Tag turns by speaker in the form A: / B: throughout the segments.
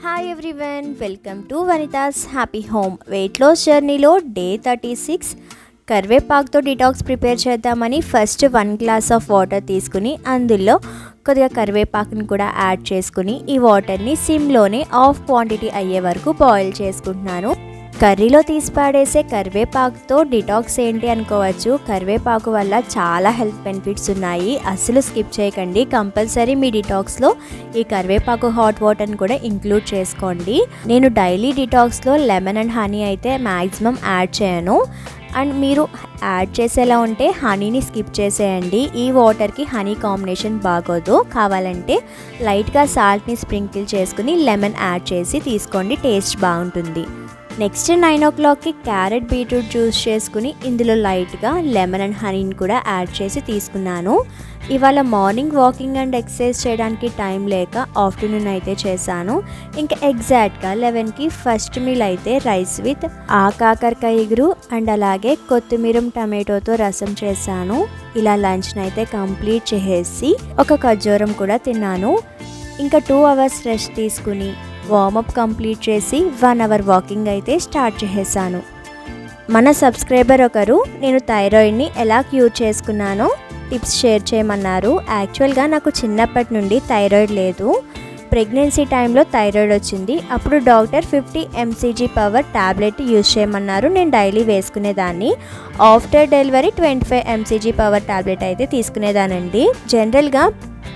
A: Hi everyone, welcome to Vanitha's happy home. Weight loss జర్నీలో day 36 కరివేపాకుతో detox prepare చేద్దామని first 1 glass of water తీసుకుని అందులో కొద్దిగా కరివేపాకుని కూడా యాడ్ చేసుకుని ఈ వాటర్ని సిమ్లోనే హాఫ్ క్వాంటిటీ అయ్యే వరకు బాయిల్ చేసుకుంటున్నాను. కర్రీలో తీసి పాడేసే కరివేపాకుతో డిటాక్స్ ఏంటి అనుకోవచ్చు. కరివేపాకు వల్ల చాలా హెల్త్ బెనిఫిట్స్ ఉన్నాయి. అస్సలు స్కిప్ చేయకండి. కంపల్సరీ మీ డిటాక్స్లో ఈ కరివేపాకు హాట్ వాటర్ని కూడా ఇంక్లూడ్ చేసుకోండి. నేను డైలీ డిటాక్స్లో లెమన్ అండ్ హనీ అయితే మ్యాక్సిమం యాడ్ చేయను. అండ్ మీరు యాడ్ చేసేలా ఉంటే హనీని స్కిప్ చేసేయండి. ఈ వాటర్కి హనీ కాంబినేషన్ బాగోదు. కావాలంటే లైట్గా సాల్ట్ని స్ప్రింకిల్ చేసుకుని లెమన్ యాడ్ చేసి తీసుకోండి, టేస్ట్ బాగుంటుంది. నెక్స్ట్ 9 o'clockకి క్యారెట్ బీట్రూట్ జ్యూస్ చేసుకుని ఇందులో లైట్గా లెమన్ అండ్ హనీని కూడా యాడ్ చేసి తీసుకున్నాను. ఇవాళ మార్నింగ్ వాకింగ్ అండ్ ఎక్సర్సైజ్ చేయడానికి టైం లేక ఆఫ్టర్నూన్ అయితే చేశాను. ఇంకా ఎగ్జాక్ట్గా 11కి ఫస్ట్ మీల్ అయితే రైస్ విత్ కాకరకాయ ఇగురు అండ్ అలాగే కొత్తిమీర టమాటోతో రసం చేశాను. ఇలా లంచ్ని అయితే కంప్లీట్ చేసేసి ఒక ఖర్జూరం కూడా తిన్నాను. ఇంకా 2 hours రెస్ట్ తీసుకుని వార్మప్ కంప్లీట్ చేసి 1 hour వాకింగ్ అయితే స్టార్ట్ చేసేసాను. మన సబ్స్క్రైబర్ ఒకరు నేను థైరాయిడ్ని ఎలా క్యూర్ చేసుకున్నానో టిప్స్ షేర్ చేయమన్నారు. యాక్చువల్గా నాకు చిన్నప్పటి నుండి థైరాయిడ్ లేదు. ప్రెగ్నెన్సీ టైంలో థైరాయిడ్ వచ్చింది. అప్పుడు doctor 50 mcg power tablet use చేయమన్నారు. నేను డైలీ వేసుకునేదాన్ని. After delivery 25 mcg power tablet అయితే తీసుకునేదానండి. జనరల్గా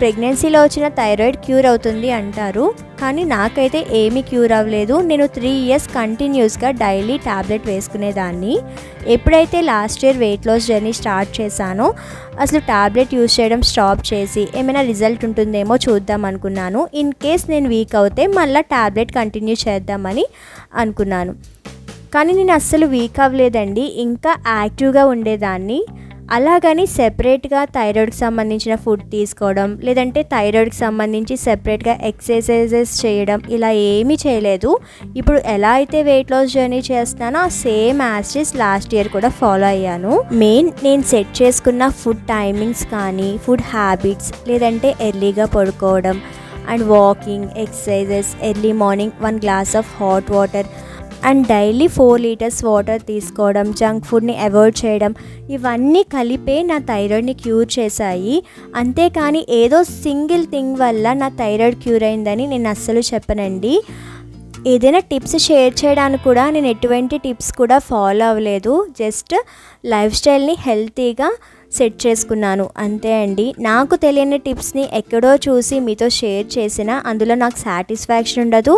A: ప్రెగ్నెన్సీలో వచ్చిన థైరాయిడ్ క్యూర్ అవుతుంది అంటారు, కానీ నాకైతే ఏమీ క్యూర్ అవ్వలేదు. నేను 3 years కంటిన్యూస్గా డైలీ ట్యాబ్లెట్ వేసుకునేదాన్ని. ఎప్పుడైతే last year weight loss journey start చేశానో అసలు ట్యాబ్లెట్ యూజ్ చేయడం స్టాప్ చేసి ఏమైనా రిజల్ట్ ఉంటుందేమో చూద్దాం అనుకున్నాను. ఇన్ కేస్ నేను వీక్ అవుతే మళ్ళీ ట్యాబ్లెట్ కంటిన్యూ చేద్దామని అనుకున్నాను. కానీ నేను అస్సలు వీక్ అవ్వలేదండి, ఇంకా యాక్టివ్గా ఉండేదాన్ని. అలాగని సెపరేట్గా థైరాయిడ్కి సంబంధించిన ఫుడ్ తీసుకోవడం లేదంటే థైరాయిడ్కి సంబంధించి సెపరేట్గా ఎక్సర్సైజెస్ చేయడం ఇలా ఏమీ చేయలేదు. ఇప్పుడు ఎలా అయితే వెయిట్ లాస్ జర్నీ చేస్తున్నానో ఆ సేమ్ యాజ్ లాస్ట్ ఇయర్ కూడా ఫాలో అయ్యాను. నేను సెట్ చేసుకున్న ఫుడ్ టైమింగ్స్ కానీ ఫుడ్ హ్యాబిట్స్ లేదంటే ఎర్లీగా పడుకోవడం and walking, exercises, early morning 1 glass of hot water and daily 4 liters water తీసుకోవడం, జంక్ ఫుడ్ని అవాయిడ్ చేయడం, ఇవన్నీ కలిపే నా థైరాయిడ్ని క్యూర్ చేశాయి. అంతేకాని ఏదో సింగిల్ థింగ్ వల్ల నా థైరాయిడ్ క్యూర్ అయిందని నేను అస్సలు చెప్పనండి. ఏదైనా టిప్స్ షేర్ చేయడానికి కూడా నేను ఎటువంటి టిప్స్ కూడా ఫాలో అవ్వలేదు. జస్ట్ లైఫ్ స్టైల్ని హెల్తీగా సెట్ చేసుకున్నాను అంతే అండి. నాకు తెలియని టిప్స్ని ఎక్కడో చూసి మీతో షేర్ చేసినా అందులో నాకు సాటిస్ఫాక్షన్ ఉండదు.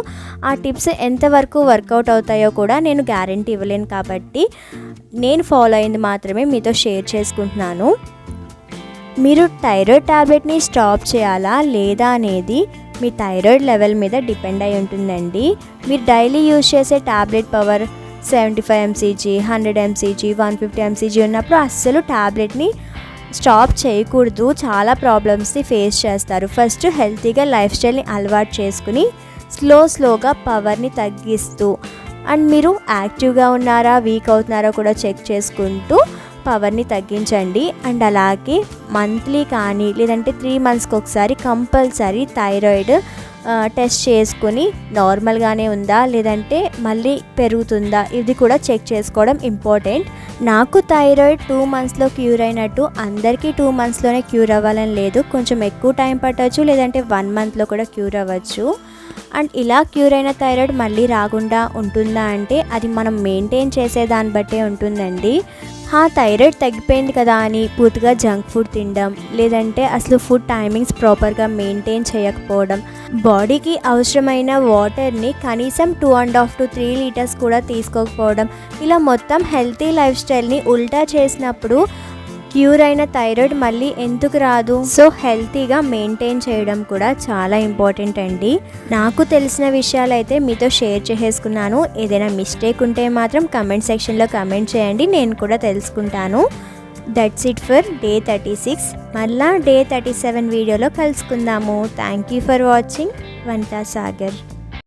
A: ఆ టిప్స్ ఎంతవరకు వర్కౌట్ అవుతాయో కూడా నేను గ్యారంటీ ఇవ్వలేను. కాబట్టి నేను ఫాలో అయింది మాత్రమే మీతో షేర్ చేసుకుంటున్నాను. మీరు థైరాయిడ్ ట్యాబ్లెట్ని స్టాప్ చేయాలా లేదా అనేది మీ థైరాయిడ్ లెవెల్ మీద డిపెండ్ అయి ఉంటుందండి. మీరు డైలీ యూజ్ చేసే tablet power 75 mcg, 100 mcg, 150 mcg ఉన్నప్పుడు అస్సలు ట్యాబ్లెట్ని స్టాప్ చేయకూడదు. చాలా ప్రాబ్లమ్స్ని ఫేస్ చేస్తారు. ఫస్ట్ హెల్తీగా లైఫ్ స్టైల్ని అలవాటు చేసుకుని స్లోగా పవర్ని తగ్గిస్తూ అండ్ మీరు యాక్టివ్గా ఉన్నారా వీక్ అవుతున్నారా కూడా చెక్ చేసుకుంటూ పవర్ని తగ్గించండి. అండ్ అలాగే మంత్లీ కానీ లేదంటే 3 monthsకి ఒకసారి కంపల్సరీ థైరాయిడ్ టెస్ట్ చేసుకుని నార్మల్గానే ఉందా లేదంటే మళ్ళీ పెరుగుతుందా ఇది కూడా చెక్ చేసుకోవడం ఇంపార్టెంట్. నాకు థైరాయిడ్ 2 monthsలో క్యూర్ అయినట్టు అందరికీ 2 monthsలోనే క్యూర్ అవ్వాలని లేదు. కొంచెం ఎక్కువ టైం పట్టవచ్చు లేదంటే 1 monthలో కూడా క్యూర్ అవ్వచ్చు. అండ్ ఇలా క్యూర్ అయిన థైరాయిడ్ మళ్ళీ రాకుండా ఉంటుందా అంటే అది మనం మెయింటైన్ చేసే దాన్ని బట్టే ఉంటుందండి. థైరాయిడ్ తగ్గిపోయింది కదా అని పూర్తిగా జంక్ ఫుడ్ తినడం లేదంటే అసలు ఫుడ్ టైమింగ్స్ ప్రాపర్గా మెయింటైన్ చేయకపోవడం, బాడీకి అవసరమైన వాటర్ని కనీసం 2.5 to 3 liters కూడా తీసుకోకపోవడం, ఇలా మొత్తం హెల్తీ లైఫ్ స్టైల్ని ఉల్టా చేసినప్పుడు క్యూర్ అయిన థైరాయిడ్ మళ్ళీ ఎందుకు రాదు? సో హెల్తీగా మెయింటైన్ చేయడం కూడా చాలా ఇంపార్టెంట్ అండి. నాకు తెలిసిన విషయాలు అయితే మీతో షేర్ చేసేసుకున్నాను. ఏదైనా మిస్టేక్ ఉంటే మాత్రం కమెంట్ సెక్షన్లో కమెంట్ చేయండి, నేను కూడా తెలుసుకుంటాను. That's it for day 36. మళ్ళా డే 37 వీడియోలో కలుసుకుందాము. Thank you for watching. Vanitha Sagar.